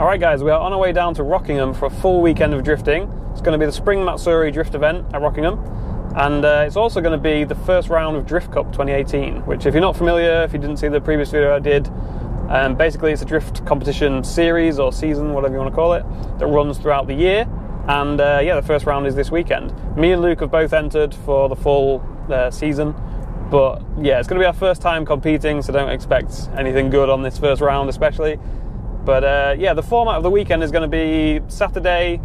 Alright guys, we are on our way down to Rockingham for a full weekend of drifting. It's going to be the Spring Matsuri drift event at Rockingham, and it's also going to be the first round of Driftcup 2018, which, if you're not familiar, if you didn't see the previous video I did, basically it's a drift competition series or season, whatever you want to call it, that runs throughout the year. And yeah, the first round is this weekend. Me and Luke have both entered for the full season, but yeah, it's going to be our first time competing, so don't expect anything good on this first round especially. But yeah, the format of the weekend is going to be Saturday.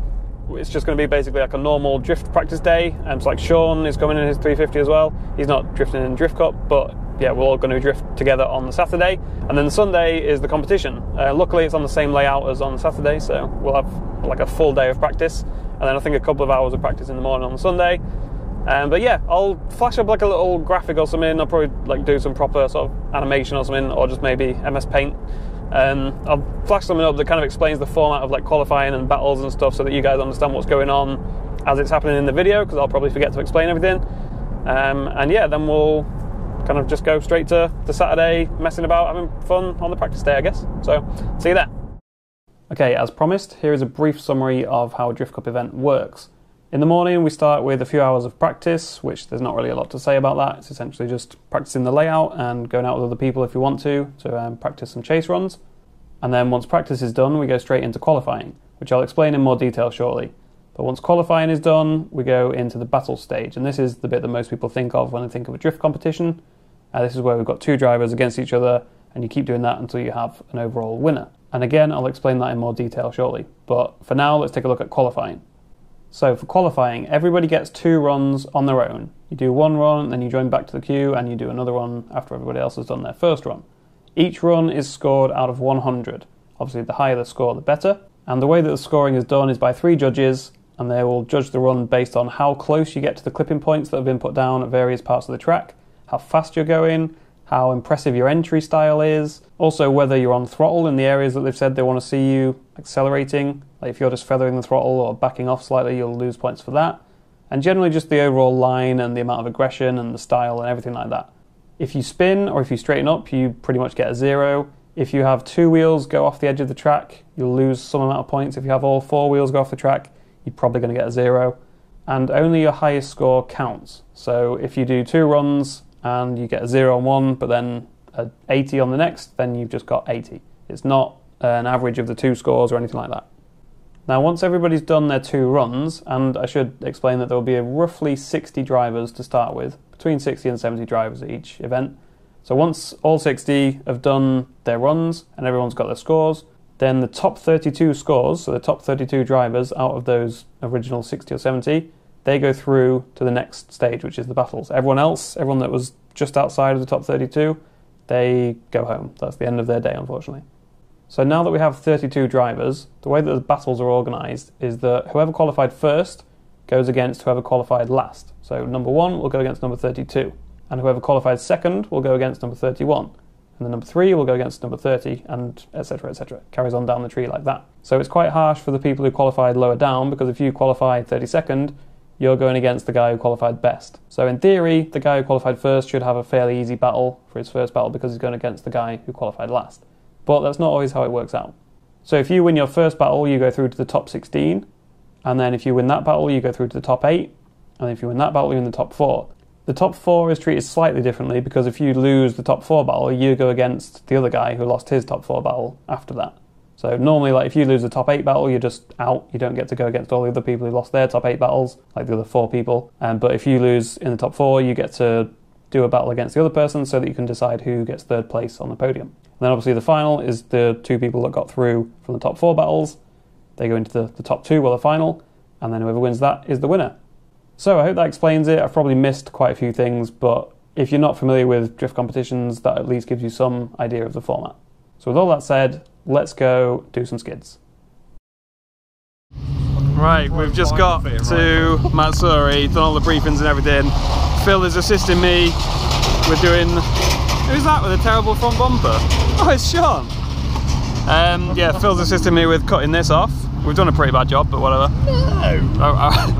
It's just going to be basically like a normal drift practice day. So like Sean is coming in his 350 as well. He's not drifting in Driftcup, but yeah, we're all going to drift together on the Saturday. And then the Sunday is the competition. Luckily, it's on the same layout as on the Saturday, so we'll have like a full day of practice. And then I think a couple of hours of practice in the morning on the Sunday. But yeah, I'll flash up like a little graphic or something. I'll probably like do some proper sort of animation or something, or just maybe MS Paint. I'll flash something up that kind of explains the format of like qualifying and battles and stuff, so that you guys understand what's going on as it's happening in the video, because I'll probably forget to explain everything. And yeah, then we'll kind of just go straight to Saturday, messing about, having fun on the practice day, I guess. So see you there. Okay, as promised, here is a brief summary of how a Driftcup event works. In the morning we start with a few hours of practice, which there's not really a lot to say about that. It's essentially just practicing the layout and going out with other people if you want to practice some chase runs. And then once practice is done, we go straight into qualifying, which I'll explain in more detail shortly. But once qualifying is done, we go into the battle stage, and this is the bit that most people think of when they think of a drift competition. This is where we've got two drivers against each other, and you keep doing that until you have an overall winner. And again, I'll explain that in more detail shortly. But for now, let's take a look at qualifying. So for qualifying, everybody gets 2 runs on their own. You do 1 run, then you join back to the queue, and you do another run after everybody else has done their first run. Each run is scored out of 100. Obviously, the higher the score, the better. And the way that the scoring is done is by 3 judges, and they will judge the run based on how close you get to the clipping points that have been put down at various parts of the track, how fast you're going, how impressive your entry style is, also whether you're on throttle in the areas that they've said they want to see you accelerating. Like if you're just feathering the throttle or backing off slightly, you'll lose points for that. And generally just the overall line and the amount of aggression and the style and everything like that. If you spin or if you straighten up, you pretty much get a 0. If you have 2 wheels go off the edge of the track, you'll lose some amount of points. If you have all 4 wheels go off the track, you're probably going to get a 0. And only your highest score counts. So if you do 2 runs and you get a 0 on one, but then an 80 on the next, then you've just got 80. It's not an average of the 2 scores or anything like that. Now, once everybody's done their 2 runs, and I should explain that there will be roughly 60 drivers to start with, between 60 and 70 drivers at each event. So once all 60 have done their runs and everyone's got their scores, then the top 32 scores, so the top 32 drivers out of those original 60 or 70, they go through to the next stage, which is the battles. Everyone else, everyone that was just outside of the top 32, they go home. That's the end of their day, unfortunately. So now that we have 32 drivers, the way that the battles are organised is that whoever qualified first goes against whoever qualified last. So number 1 will go against number 32, and whoever qualified second will go against number 31. And then number 3 will go against number 30, and etc, etc. Carries on down the tree like that. So it's quite harsh for the people who qualified lower down, because if you qualify 32nd, you're going against the guy who qualified best. So in theory, the guy who qualified first should have a fairly easy battle for his first battle, because he's going against the guy who qualified last. But that's not always how it works out. So if you win your first battle, you go through to the top 16, and then if you win that battle, you go through to the top 8, and if you win that battle, you're in the top 4. The top 4 is treated slightly differently, because if you lose the top 4 battle, you go against the other guy who lost his top 4 battle after that. So normally, like if you lose the top 8 battle, you're just out. You don't get to go against all the other people who lost their top 8 battles, like the other 4 people. But if you lose in the top 4, you get to do a battle against the other person, so that you can decide who gets 3rd place on the podium. And then obviously the final is the 2 people that got through from the top 4 battles. They go into the top 2 or the final, and then whoever wins that is the winner. So I hope that explains it. I've probably missed quite a few things, but if you're not familiar with drift competitions, that at least gives you some idea of the format. So with all that said, let's go do some skids. Right, we've just got to Matsuri, done all the briefings and everything. Phil is assisting me. We're doing... Who's that with a terrible front bumper? Oh, it's Sean. Yeah, Phil's assisting me with cutting this off. We've done a pretty bad job, but whatever. No.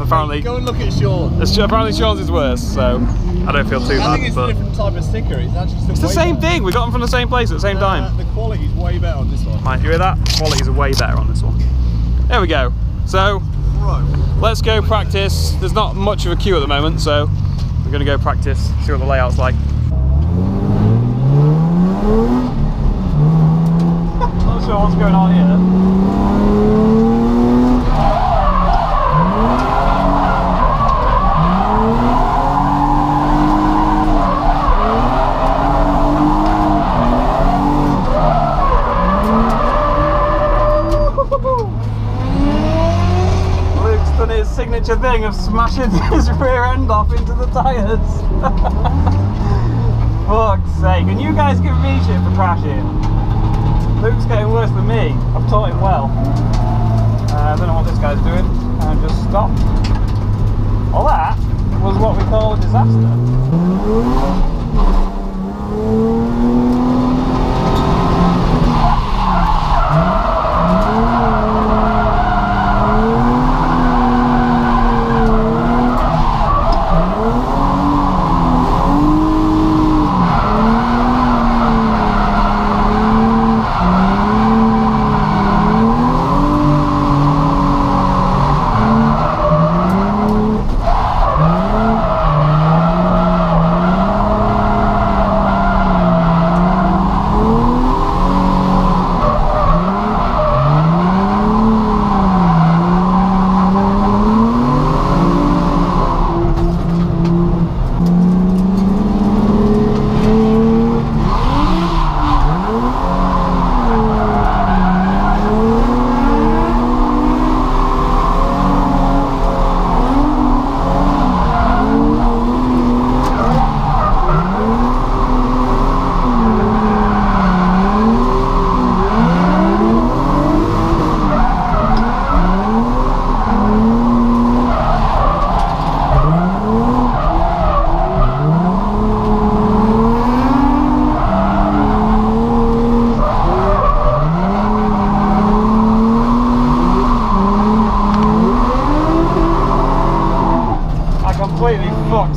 Apparently. Go and look at Sean's. Apparently Sean's is worse, so I don't feel too bad. I think it's a different type of sticker. It's actually it's the same thing. We got them from the same place at the same time. The quality's way better on this one. Right, you hear that? Quality's way better on this one. There we go. So, let's go practice. There's not much of a queue at the moment, so we're going to go practice, see what the layout's like. Not sure what's going on here. Luke's done his signature thing of smashing his rear end off into the tyres. Fuck's sake, and you guys give me shit for crashing. Luke's getting worse than me. I've taught him well. I don't know what this guy's doing. Just stop. Well, that was what we call a disaster.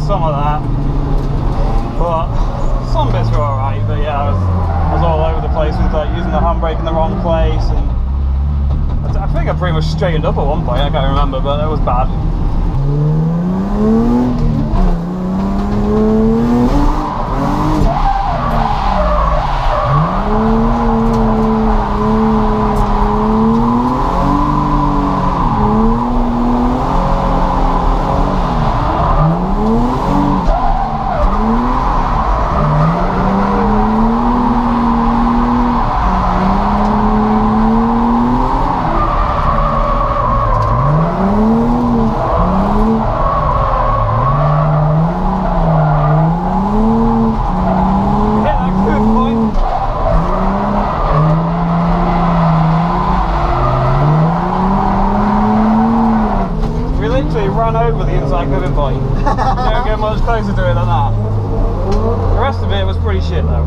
Some of that, but some bits were alright. But yeah, I was all over the place with like using the handbrake in the wrong place, and I think I pretty much straightened up at one point. I can't remember, but it was bad. Ran over the inside clipping point. You don't get much closer to it than that. The rest of it was pretty shit though.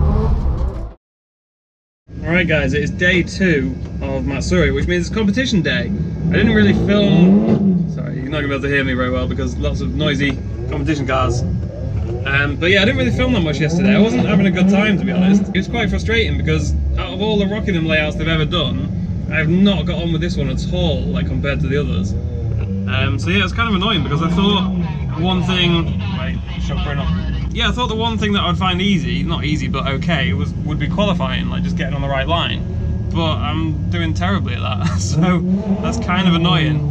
Alright guys, it is day 2 of Matsuri, which means it's competition day. I didn't really film... Sorry, you're not going to be able to hear me very well because lots of noisy competition cars. But yeah, I didn't really film that much yesterday. I wasn't having a good time, to be honest. It was quite frustrating because out of all the Rockingham layouts they've ever done, I have not got on with this one at all, like compared to the others. So yeah, it's kind of annoying because I thought one thing... Wait, shut up. Yeah, I thought the one thing that I would find easy, not easy but okay, would be qualifying, like just getting on the right line. But I'm doing terribly at that, so that's kind of annoying.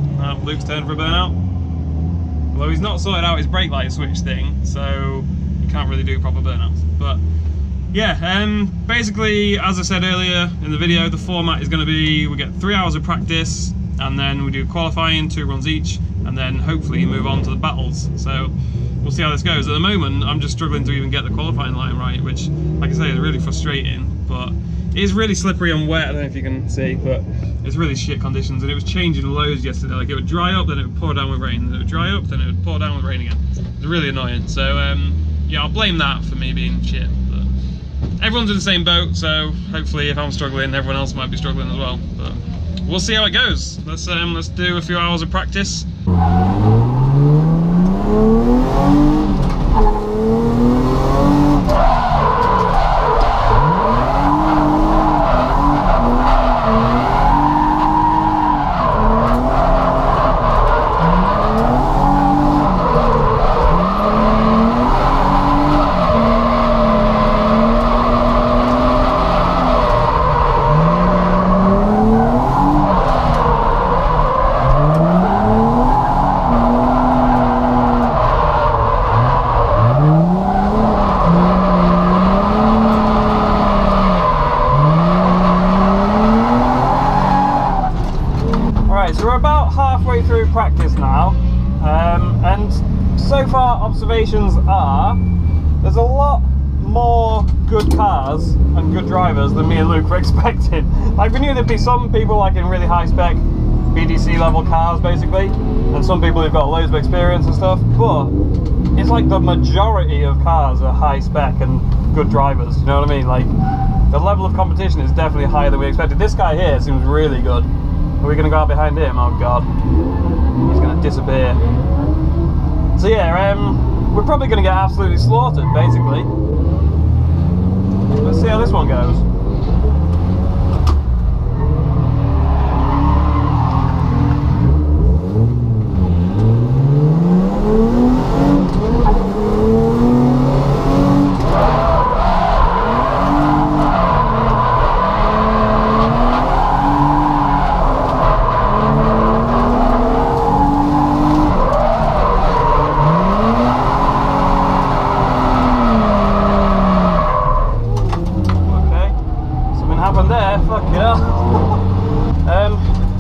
Luke's turned for a burnout. Although he's not sorted out his brake light switch thing, so you can't really do proper burnouts. But yeah, basically, as I said earlier in the video, the format is going to be, we get 3 hours of practice, and then we do qualifying, 2 runs each, and then hopefully move on to the battles. So we'll see how this goes. At the moment, I'm just struggling to even get the qualifying line right, which, like I say, is really frustrating. But it is really slippery and wet. I don't know if you can see, but it's really shit conditions, and it was changing loads yesterday. Like it would dry up, then it would pour down with rain, then it would dry up, then it would pour down with rain again. It's really annoying. So yeah, I'll blame that for me being shit. But everyone's in the same boat, so hopefully if I'm struggling, everyone else might be struggling as well. But we'll see how it goes. Let's do a few hours of practice. So we're about halfway through practice now, and so far observations are there's a lot more good cars and good drivers than me and Luke were expecting. Like, we knew there'd be some people like in really high spec BDC level cars basically, and some people who've got loads of experience and stuff, but it's like the majority of cars are high spec and good drivers, you know what I mean? Like, the level of competition is definitely higher than we expected. This guy here seems really good. Are we going to go out behind him? Oh god, he's going to disappear. So yeah, we're probably going to get absolutely slaughtered, basically. Let's see how this one goes.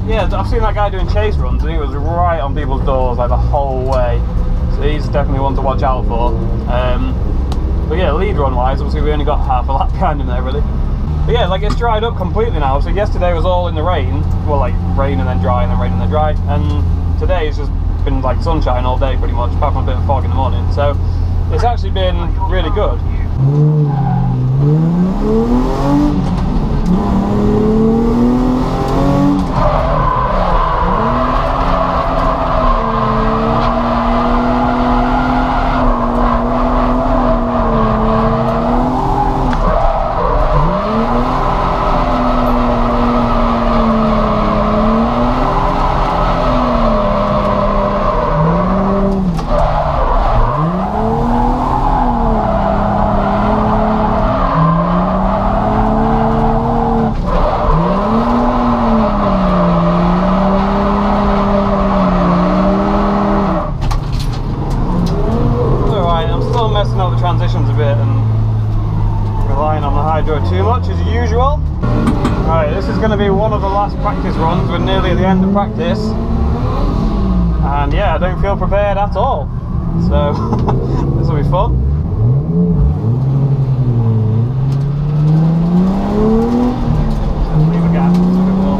Yeah, I've seen that guy doing chase runs and he was right on people's doors like the whole way, so he's definitely one to watch out for. But yeah, lead run wise, obviously we only got half a lap behind him there really. But yeah, like, it's dried up completely now. So yesterday was all in the rain, well, like rain and then dry and then rain and then dry, and today it's just been like sunshine all day pretty much, apart from a bit of fog in the morning. So it's actually been really good. Transitions a bit and relying on the hydro too much as usual. Alright, this is going to be one of the last practice runs. We're nearly at the end of practice, and yeah, I don't feel prepared at all, so this will be fun. Leave a gap, it's a bit more.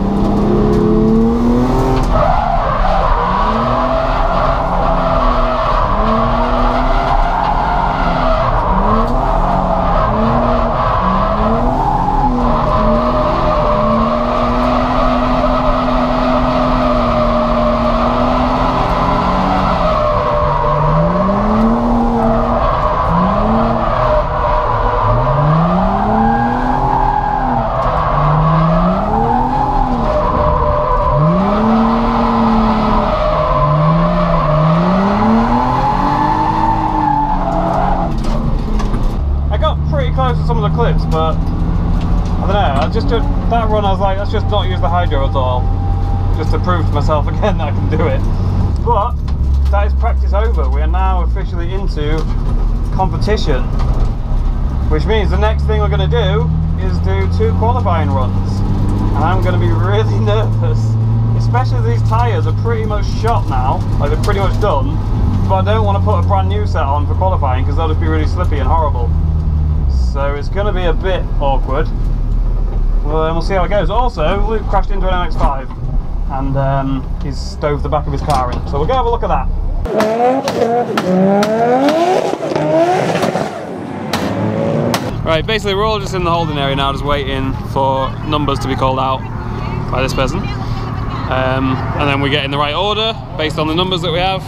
Some of the clips, but I don't know, I just did that run, I was like, let's just not use the hydro at all, just to prove to myself again that I can do it. But that is practice over. We are now officially into competition, which means the next thing we're going to do is do 2 qualifying runs, and I'm going to be really nervous, especially these tyres are pretty much shot now, like they're pretty much done, but I don't want to put a brand new set on for qualifying because they'll just be really slippy and horrible. So it's going to be a bit awkward. Well, we'll see how it goes. Also, Luke crashed into an MX-5 and he's stoved the back of his car in. So we'll go have a look at that. Right, basically we're all just in the holding area now, just waiting for numbers to be called out by this person. And then we get in the right order based on the numbers that we have.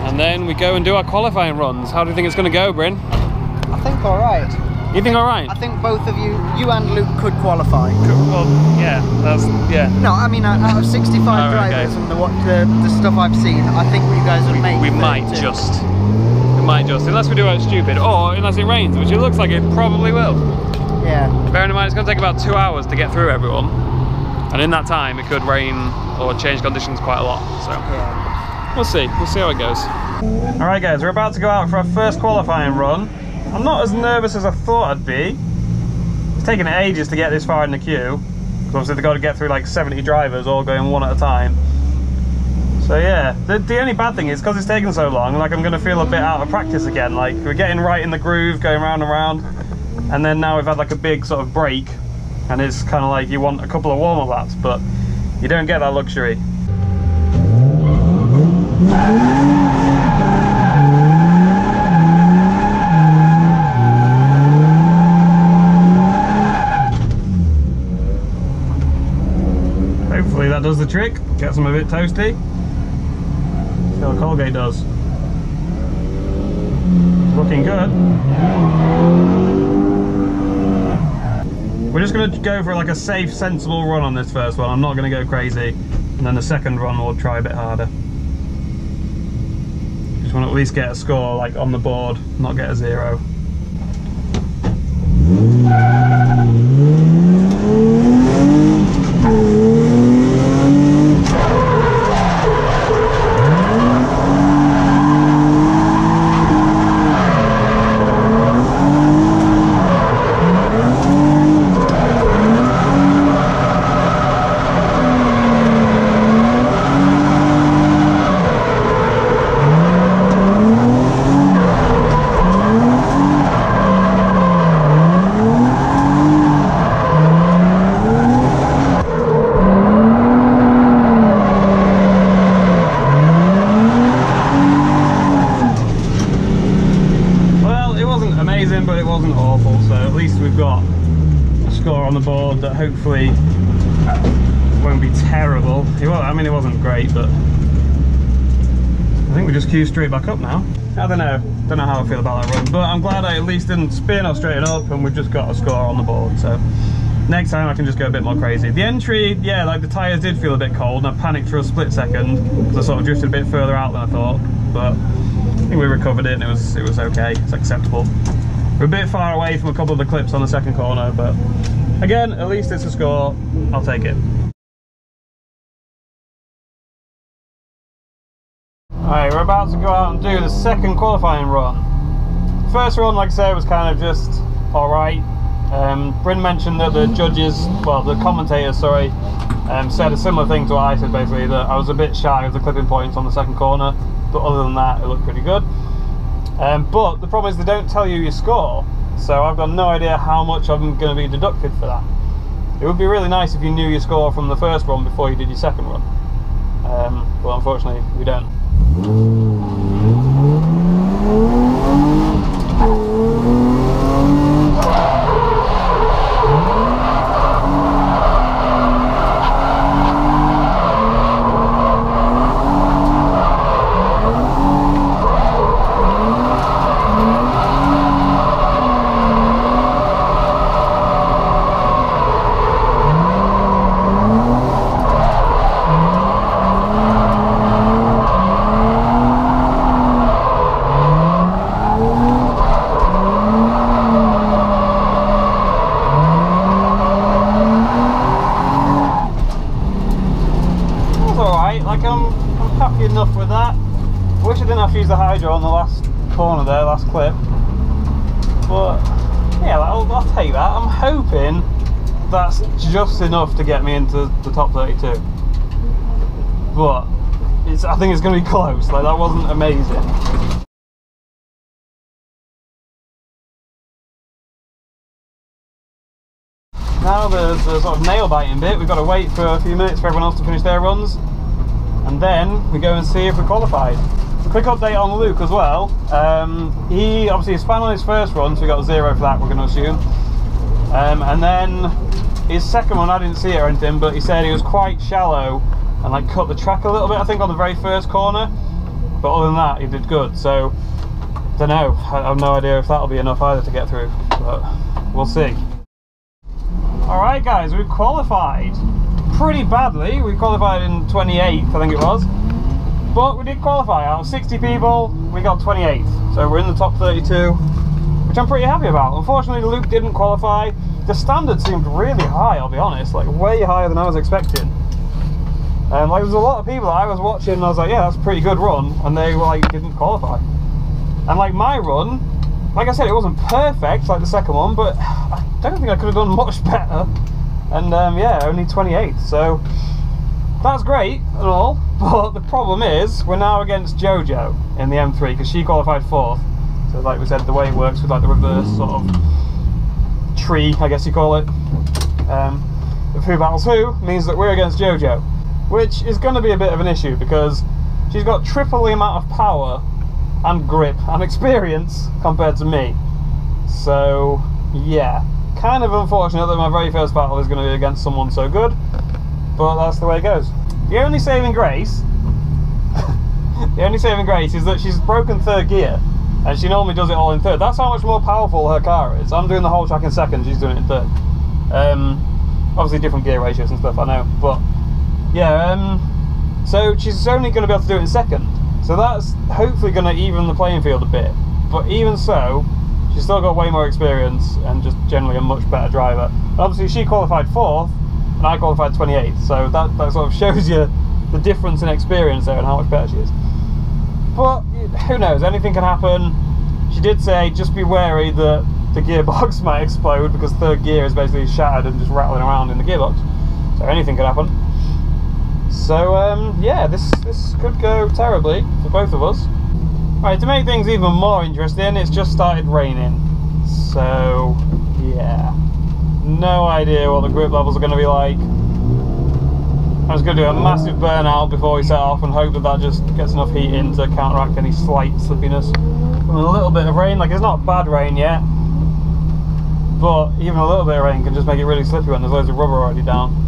And then we go and do our qualifying runs. How do you think it's going to go, Bryn? I think alright. You think alright? I think both of you and Luke could qualify. Well, yeah, yeah. No, I mean, out of 65 drivers and the stuff I've seen, I think you guys would make We might just, unless we do it stupid, or unless it rains, which it looks like it probably will. Yeah. Bearing in mind it's going to take about 2 hours to get through everyone, and in that time it could rain or change conditions quite a lot, so yeah. We'll see how it goes. Alright guys, we're about to go out for our first qualifying run. I'm not as nervous as I thought I'd be. It's taken ages to get this far in the queue, because obviously they've got to get through like 70 drivers all going one at a time. So yeah, the only bad thing is because it's taken so long, like I'm going to feel a bit out of practice again. Like we're getting right in the groove, going round and round, and then now we've had like a big sort of break, and it's kind of like you want a couple of warm-up laps, but you don't get that luxury. Hopefully that does the trick, gets them a bit toasty. See how Colgate does. Looking good. We're just going to go for like a safe, sensible run on this first one. I'm not going to go crazy. And then the second run we'll try a bit harder. Just want to at least get a score like on the board, not get a 0. But it wasn't awful, so at least we've got a score on the board that hopefully won't be terrible. I mean, it wasn't great, but I think we just queue straight back up now. I don't know how I feel about that run, but I'm glad I at least didn't spin or straighten up, and we've just got a score on the board. So next time I can just go a bit more crazy. The entry, yeah, like the tyres did feel a bit cold, and I panicked for a split second because I sort of drifted a bit further out than I thought, but I think we recovered it and it was okay. It's acceptable. We're a bit far away from a couple of the clips on the second corner, but again, at least it's a score. I'll take it. Alright, we're about to go out and do the second qualifying run. First run, like I say, was kind of just alright. Bryn mentioned that the judges, well, the commentators, sorry, said a similar thing to what I said, basically, that I was a bit shy of the clipping points on the second corner, but other than that, it looked pretty good. But the problem is they don't tell you your score, so I've got no idea how much I'm going to be deducted for that. It would be really nice if you knew your score from the first run before you did your second run, but unfortunately we don't. Enough with that. I wish I didn't have to use the hydro on the last corner there, last clip, but yeah, I'll take that. I'm hoping that's just enough to get me into the top 32, but I think it's going to be close. Like, that wasn't amazing. Now there's the sort of nail biting bit. We've got to wait for a few minutes for everyone else to finish their runs, and then we go and see if we're qualified. quick update on Luke as well. He obviously is fine on his first run, so we got a 0 for that, we're going to assume. And then his second one, I didn't see it or anything, but he said he was quite shallow and like cut the track a little bit, I think, on the very first corner. But other than that, he did good. So, don't know. I have no idea if that'll be enough either to get through, but we'll see. Alright guys, we qualified pretty badly. We qualified in 28th, I think it was. But we did qualify. Out of 60 people, we got 28th. So we're in the top 32, which I'm pretty happy about. Unfortunately, Luke didn't qualify. The standard seemed really high, I'll be honest. Like, way higher than I was expecting. Like, there was a lot of people that I was watching and I was like, yeah, that's a pretty good run. And they were like, didn't qualify. And like my run, like I said, it wasn't perfect like the second one, but I don't think I could have done much better. And yeah, only 28th, so that's great and all, but the problem is we're now against Jojo in the M3 because she qualified 4th. So like we said, the way it works with like the reverse sort of tree, I guess you call it, of who battles who, means that we're against Jojo, which is going to be a bit of an issue because she's got triple the amount of power and grip and experience compared to me. So yeah, kind of unfortunate that my very first battle is going to be against someone so good, but that's the way it goes. The only saving grace is that she's broken 3rd gear and she normally does it all in 3rd. That's how much more powerful her car is. I'm doing the whole track in 2nd, she's doing it in 3rd. Obviously different gear ratios and stuff, I know, but yeah, so she's only going to be able to do it in 2nd. So that's hopefully going to even the playing field a bit. But even so, she's still got way more experience and just generally a much better driver. Obviously she qualified 4th and I qualified 28th, so that sort of shows you the difference in experience there and how much better she is. But who knows, anything can happen. She did say just be wary that the gearbox might explode because 3rd gear is basically shattered and just rattling around in the gearbox. So anything could happen. So yeah, this could go terribly for both of us. Right, to make things even more interesting, it's just started raining. So yeah, no idea what the grip levels are going to be like. I'm just going to do a massive burnout before we set off and hope that that just gets enough heat in to counteract any slight slippiness from a little bit of rain. Like, it's not bad rain yet, but even a little bit of rain can just make it really slippy when there's loads of rubber already down.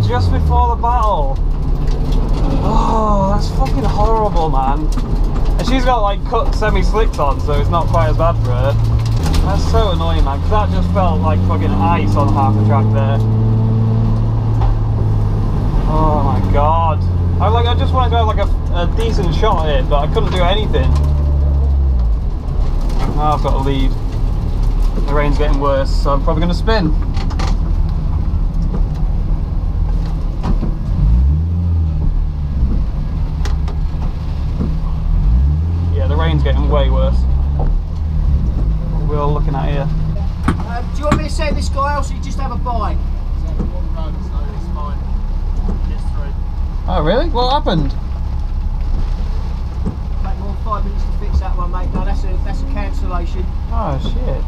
Just before the battle. Oh, that's fucking horrible, man. And she's got like cut semi-slicks on, so it's not quite as bad for her. That's so annoying, man, because that just felt like fucking ice on half the track there. Oh my god. I just wanted to have like a decent shot at it, but I couldn't do anything. Now I've got to lead. The rain's getting worse, so I'm probably going to spin. The rain's getting way worse. What are we all looking at here? Do you want me to send this guy else or you just have a bite? It's on one road, so it's fine. Gets through. Oh really? What happened? Take more than 5 minutes to fix that one, mate. No, that's a cancellation. Oh shit.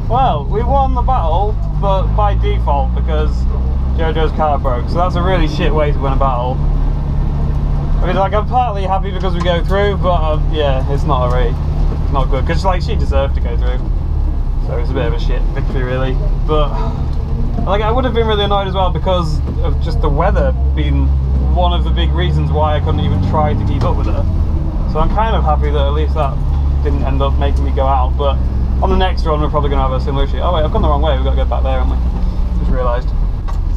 Well, we won the battle, but by default because Jojo's car broke. So that's a really shit way to win a battle. I mean, like, I'm partly happy because we go through, but yeah, it's not not good because like she deserved to go through, so it's a bit of a shit victory really. But Like, I would have been really annoyed as well because of just the weather being one of the big reasons why I couldn't even try to keep up with her. So I'm kind of happy that at least that didn't end up making me go out. But on the next run, we're probably going to have a similar issue. Oh wait, I've gone the wrong way. We've got to go back there, haven't we? Just realised.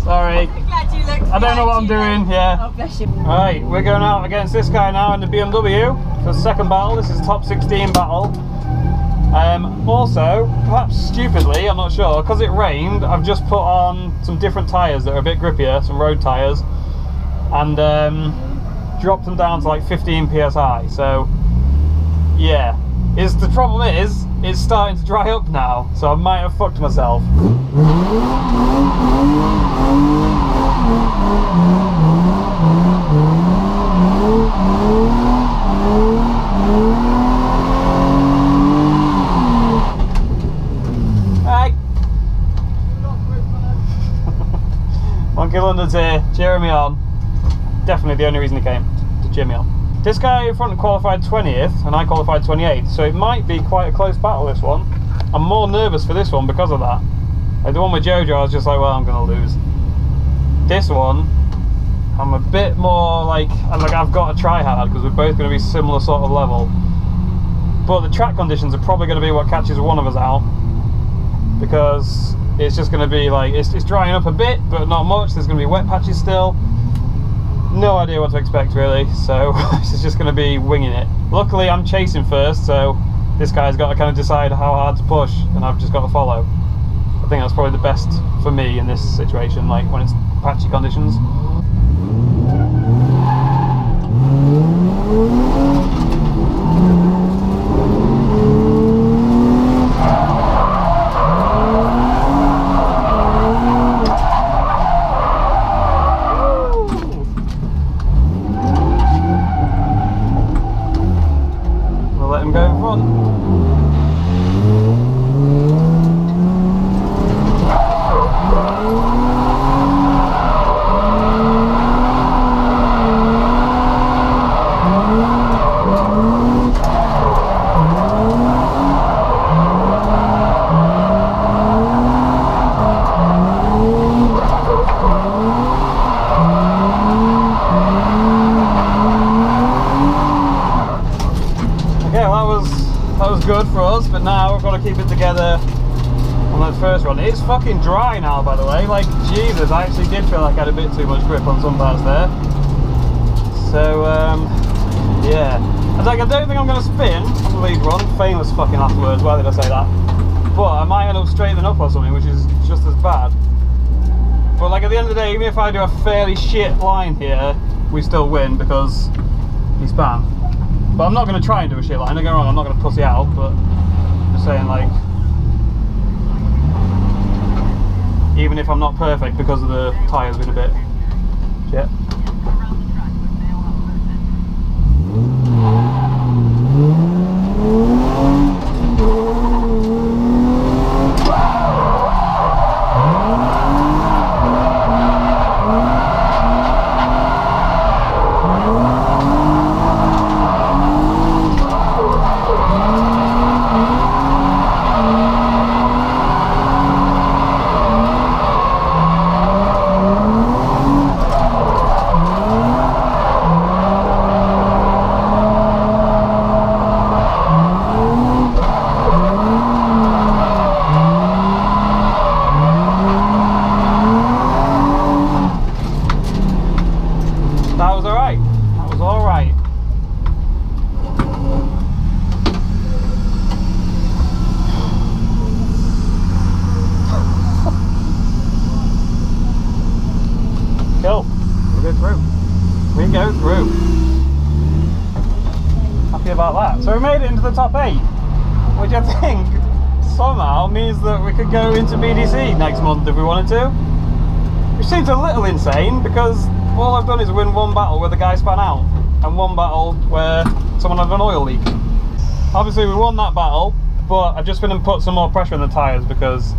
Sorry. I'm glad you looked. I don't know what I'm doing. Yeah. Oh, bless you. Right, we're going out against this guy now in the BMW for the second battle. This is top 16 battle. Also, perhaps stupidly, I'm not sure, because it rained, I've just put on some different tyres that are a bit grippier, some road tyres, and dropped them down to like 15 psi. So yeah, the problem is it's starting to dry up now, so I might have fucked myself. Hey, Monkey London's here, cheering me on. Definitely the only reason he came, to cheer me on. This guy in front qualified 20th and I qualified 28th, so it might be quite a close battle, this one. I'm more nervous for this one because of that. Like the one with Jojo, I was just like, well, I'm going to lose. This one, I'm a bit more like I've got to try hard because we're both going to be similar sort of level. But the track conditions are probably going to be what catches one of us out, because it's just going to be like, it's drying up a bit, but not much. There's going to be wet patches still. No idea what to expect really, so this is just going to be winging it. Luckily I'm chasing first, so this guy's got to kind of decide how hard to push, and I've just got to follow. I think that's probably the best for me in this situation, like when it's patchy conditions. Good for us, but now we've got to keep it together on that first run. It's fucking dry now, by the way. Like, Jesus, I actually did feel like I had a bit too much grip on some parts there. So, yeah. I don't think I'm going to spin on the lead run. Famous fucking afterwards, why did I say that? But I might end up straightening up or something, which is just as bad. But like at the end of the day, even if I do a fairly shit line here, we still win because he span. But I'm not going to try and do a shit line, don't get me wrong, I'm not going to pussy out, but I'm just saying, like, even if I'm not perfect because of the tyres being a bit shit. Cool. We go through. We go through. Happy about that. So we made it into the top 8, which I think somehow means that we could go into BDC next month if we wanted to. Which seems a little insane because all I've done is win one battle where the guy span out and one battle where someone had an oil leak. Obviously we won that battle, but I've just been and put some more pressure in the tyres because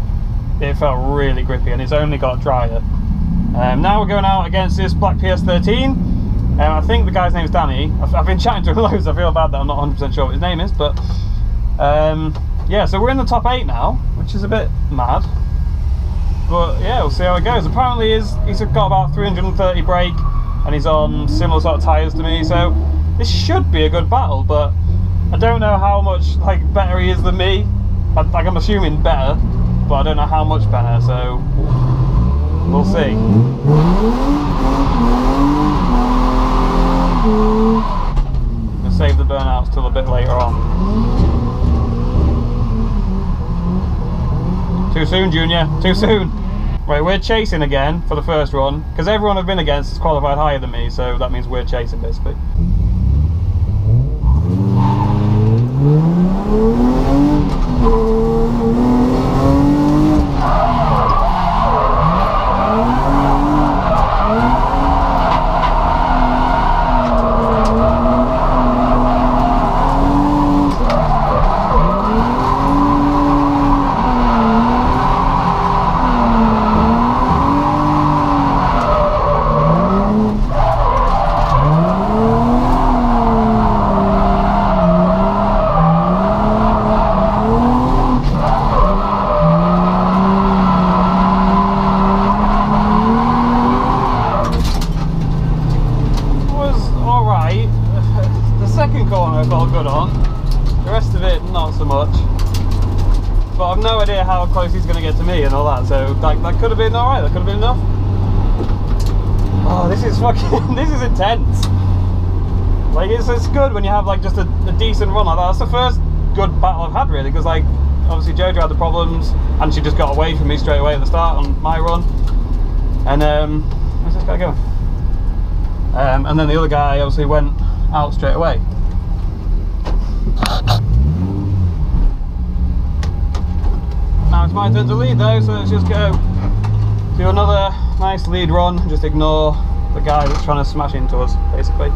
it felt really grippy and it's only got drier. Now we're going out against this black PS13. I think the guy's name is Danny. I've been chatting to him loads. I feel bad that I'm not 100% sure what his name is, but yeah, so we're in the top 8 now, which is a bit mad. But yeah, we'll see how it goes. Apparently he's got about 330 brake and he's on similar sort of tyres to me, so this should be a good battle, but I don't know how much like better he is than me. Like I'm assuming better, but I don't know how much better, so we'll see. I'm gonna save the burnouts till a bit later on. Too soon, Junior, too soon. Right, we're chasing again for the first run, because everyone I've been against has qualified higher than me, so that means we're chasing basically. But I've no idea how close he's going to get to me and all that, so that could have been alright, that could have been enough. Oh, this is fucking, this is intense. Like, it's good when you have like just a decent run like that. That's the first good battle I've had really, because like, obviously Jojo had the problems, and she just got away from me straight away at the start on my run. And, where's this guy going? And then the other guy obviously went out straight away. Now it's my turn to lead though, so let's just go do another nice lead run, just ignore the guy that's trying to smash into us, basically.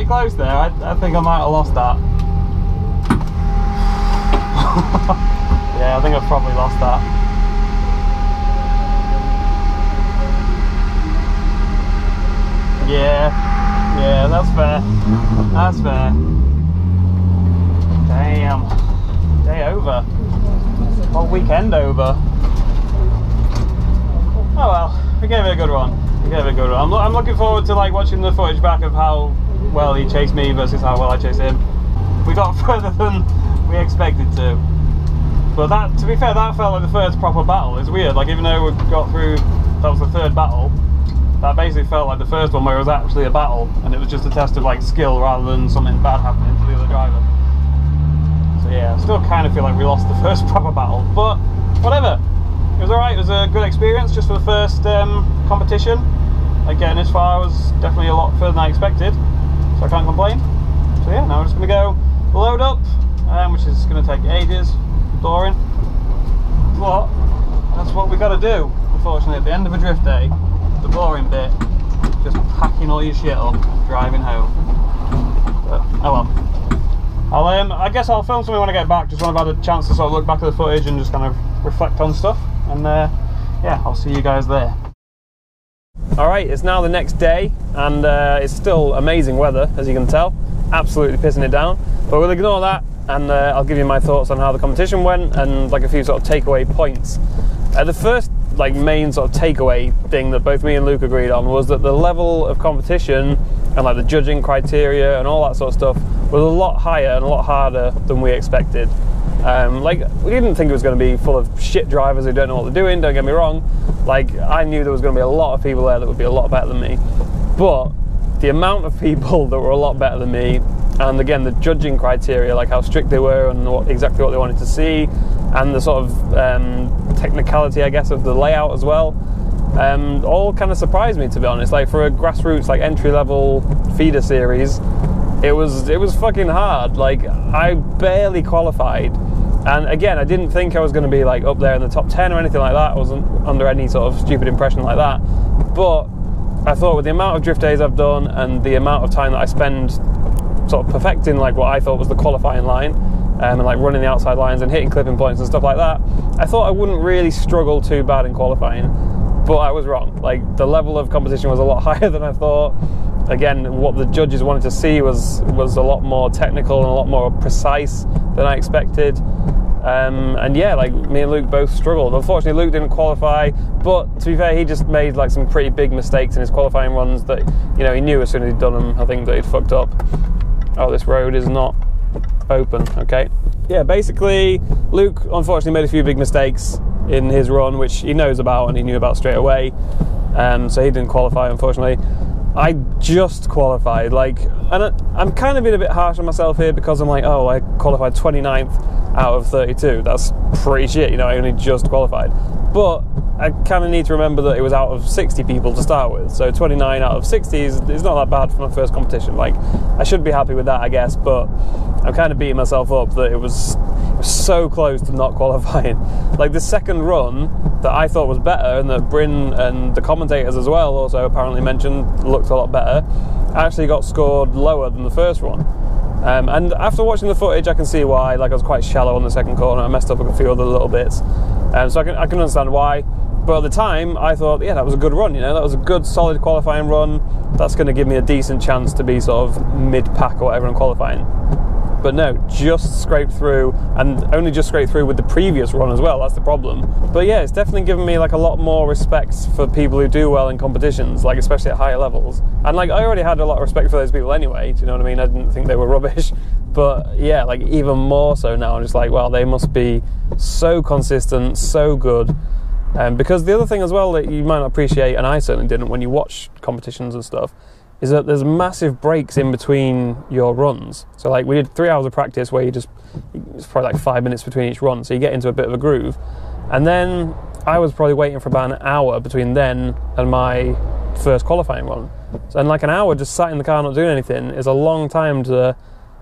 Close there. I think I might have lost that. Yeah, I think I've probably lost that. Yeah, that's fair. That's fair. Damn. Day over. Whole weekend over. Oh well, we gave it a good run. I'm looking forward to like watching the footage back of how well he chased me versus how well I chased him. We got further than we expected to, but that, to be fair, that felt like the first proper battle. It's weird, like even though we got through, that was the third battle, that basically felt like the first one where it was actually a battle and it was just a test of like skill rather than something bad happening to the other driver. So yeah, I still kind of feel like we lost the first proper battle, but whatever. It was alright, it was a good experience just for the first competition. Like getting this far was definitely a lot further than I expected, so I can't complain. So yeah, now we're just going to go load up, which is going to take ages, boring, but that's what we got to do. Unfortunately, at the end of a drift day, the boring bit, just packing all your shit up and driving home. But, oh well. I guess I'll film something when I get back, just when I've had a chance to sort of look back at the footage and just kind of reflect on stuff, and yeah, I'll see you guys there. Alright, it's now the next day, and it's still amazing weather, as you can tell. Absolutely pissing it down. But we'll ignore that, and I'll give you my thoughts on how the competition went, and like a few sort of takeaway points. The first like main sort of takeaway thing that both me and Luke agreed on was that the level of competition and like the judging criteria and all that sort of stuff was a lot higher and a lot harder than we expected. Like, we didn't think it was going to be full of shit drivers who don't know what they're doing, don't get me wrong. Like, I knew there was going to be a lot of people there that would be a lot better than me. But the amount of people that were a lot better than me, and again, the judging criteria, like how strict they were and exactly what they wanted to see, and the sort of technicality, I guess, of the layout as well, all kind of surprised me, to be honest. Like, for a grassroots, like, entry-level feeder series, it was fucking hard. Like, I barely qualified, and again, I didn't think I was going to be like up there in the top 10 or anything like that. I wasn't under any sort of stupid impression like that, but I thought with the amount of drift days I've done and the amount of time that I spend sort of perfecting like what I thought was the qualifying line, and like running the outside lines and hitting clipping points and stuff like that, I thought I wouldn't really struggle too bad in qualifying, but I was wrong. Like, the level of competition was a lot higher than I thought. Again, what the judges wanted to see was a lot more technical and a lot more precise than I expected. And yeah, like, me and Luke both struggled. Unfortunately, Luke didn't qualify, but to be fair, he just made like some pretty big mistakes in his qualifying runs that, you know, he knew as soon as he'd done them, I think, that he'd fucked up. Oh, this road is not open. Okay. Yeah, basically, Luke unfortunately made a few big mistakes in his run, which he knows about and he knew about straight away. So he didn't qualify, unfortunately. I just qualified, like, and I'm kind of being a bit harsh on myself here because I'm like, oh, I qualified 29th out of 32. That's pretty shit, you know, I only just qualified. But I kind of need to remember that it was out of 60 people to start with, so 29 out of 60 is not that bad for my first competition. Like, I should be happy with that, I guess, but I'm kind of beating myself up that it was so close to not qualifying. Like, the second run that I thought was better, and that Bryn and the commentators as well also apparently mentioned looked a lot better, actually got scored lower than the first one. And after watching the footage, I can see why. Like, I was quite shallow on the second corner, I messed up a few other little bits, so I can understand why. But at the time, I thought, yeah, that was a good run, you know, that was a good, solid qualifying run. That's going to give me a decent chance to be sort of mid-pack or whatever in qualifying. But no, just scraped through, and only just scraped through with the previous run as well, that's the problem. But yeah, it's definitely given me like a lot more respect for people who do well in competitions, like especially at higher levels. And like, I already had a lot of respect for those people anyway, do you know what I mean? I didn't think they were rubbish. But yeah, like, even more so now, I'm just like, well, they must be so consistent, so good. Because the other thing as well that you might not appreciate, and I certainly didn't when you watch competitions and stuff, is that there's massive breaks in between your runs. So like, we did 3 hours of practice where it's probably like 5 minutes between each run, so you get into a bit of a groove. And then I was probably waiting for about an hour between then and my first qualifying run. So, and like, an hour just sat in the car not doing anything is a long time to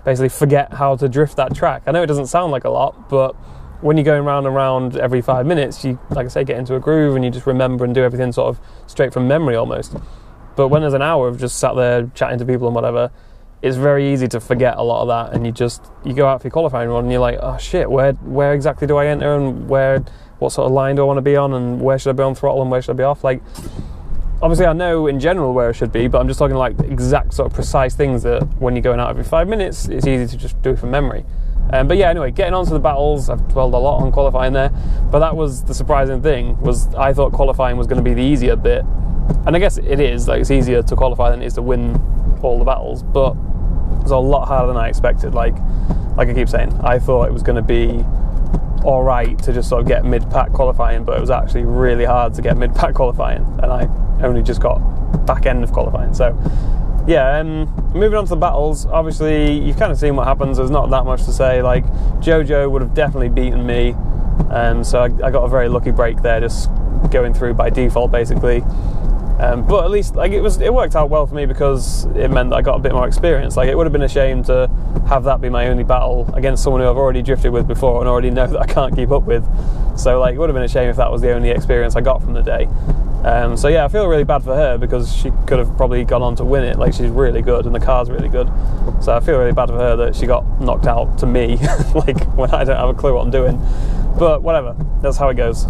basically forget how to drift that track. I know it doesn't sound like a lot, but when you're going round and round every 5 minutes, you, like I say, get into a groove and you just remember and do everything sort of straight from memory almost. But when there's an hour of just sat there chatting to people and whatever, it's very easy to forget a lot of that, and you go out for your qualifying run and you're like, oh shit, where exactly do I enter, and what sort of line do I want to be on, and where should I be on throttle and where should I be off? Like, obviously I know in general where I should be, but I'm just talking like exact sort of precise things that when you're going out every 5 minutes, it's easy to just do it from memory. But yeah, anyway, getting on to the battles, I've dwelled a lot on qualifying there, but that was the surprising thing, was I thought qualifying was going to be the easier bit, and I guess it is, like, it's easier to qualify than it is to win all the battles, but it was a lot harder than I expected. Like I keep saying, I thought it was going to be alright to just sort of get mid-pack qualifying, but it was actually really hard to get mid-pack qualifying, and I only just got back end of qualifying. So yeah, moving on to the battles, obviously you've kind of seen what happens, there's not that much to say. Like, Jojo would have definitely beaten me, so I got a very lucky break there, just going through by default basically. But at least, like, it worked out well for me because it meant that I got a bit more experience. Like, it would have been a shame to have that be my only battle against someone who I've already drifted with before and already know that I can't keep up with. So like, it would have been a shame if that was the only experience I got from the day. So yeah, I feel really bad for her because she could have probably gone on to win it. Like, she's really good and the car's really good. So I feel really bad for her that she got knocked out to me, like, when I don't have a clue what I'm doing. But whatever, that's how it goes.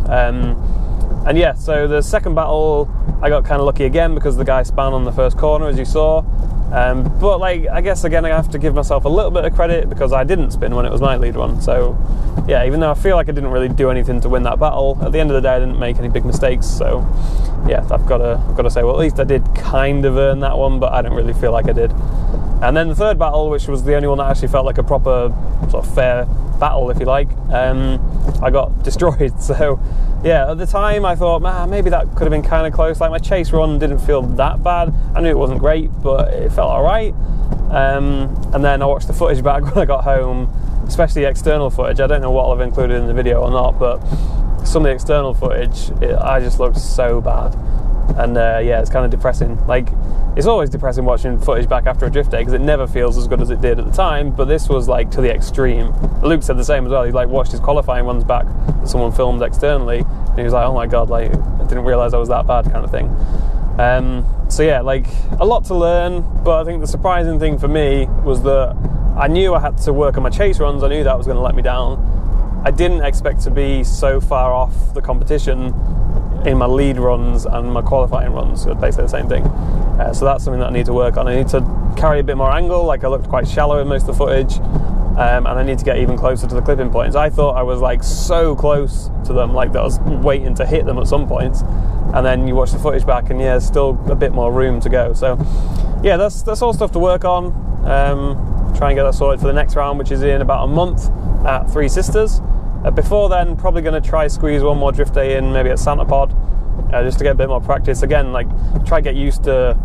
And yeah, so the second battle, I got kind of lucky again because the guy span on the first corner, as you saw. But like, I guess again, I have to give myself a little bit of credit because I didn't spin when it was my lead run. So yeah, even though I feel like I didn't really do anything to win that battle, at the end of the day I didn't make any big mistakes. So yeah, I've got to say, well, at least I did kind of earn that one, but I don't really feel like I did. And then the third battle, which was the only one that actually felt like a proper sort of fair battle, if you like, I got destroyed. So yeah, at the time I thought, man, maybe that could have been kind of close. Like, my chase run didn't feel that bad. I knew it wasn't great, but it felt alright. And then I watched the footage back when I got home, especially external footage. I don't know what I've included in the video or not, but some of the external footage, I just looked so bad. And yeah, it's kind of depressing. Like, it's always depressing watching footage back after a drift day because it never feels as good as it did at the time, but this was like to the extreme. Luke said the same as well. He like watched his qualifying runs back that someone filmed externally, and he was like, oh my god, like, I didn't realise I was that bad, kind of thing. So yeah, like, a lot to learn, but I think the surprising thing for me was that I knew I had to work on my chase runs. I knew that was going to let me down. I didn't expect to be so far off the competition in my lead runs and my qualifying runs, basically the same thing. So that's something that I need to work on. I need to carry a bit more angle, like I looked quite shallow in most of the footage, and I need to get even closer to the clipping points. I thought I was like so close to them, like that I was waiting to hit them at some points, and then you watch the footage back and yeah, still a bit more room to go. So yeah, that's all stuff to work on. Try and get that sorted for the next round, which is in about a month at Three Sisters. Before then, probably going to try squeeze one more drift day in, maybe at Santa Pod, just to get a bit more practice. Again, like, try to get used to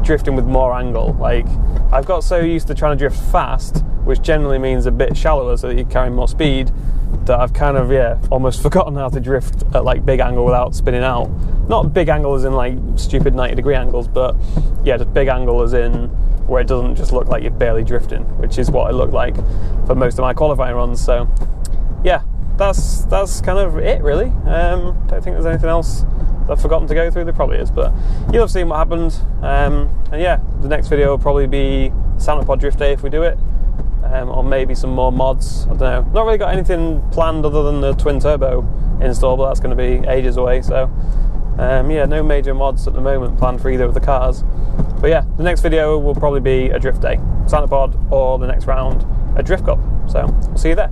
drifting with more angle. Like, I've got so used to trying to drift fast, which generally means a bit shallower so that you carry more speed, that I've kind of, yeah, almost forgotten how to drift at like big angle without spinning out. Not big angle as in like stupid 90-degree angles, but yeah, just big angle as in where it doesn't just look like you're barely drifting, which is what it looked like for most of my qualifying runs. So yeah, that's kind of it, really. Don't think there's anything else that I've forgotten to go through. There probably is, but you'll have seen what happened. And yeah, the next video will probably be Santa Pod Drift Day if we do it, or maybe some more mods. I don't know. Not really got anything planned other than the twin turbo install, but that's going to be ages away. So yeah, no major mods at the moment planned for either of the cars. But yeah, the next video will probably be a drift day, Santa Pod, or the next round a Drift Cup. So we'll see you there.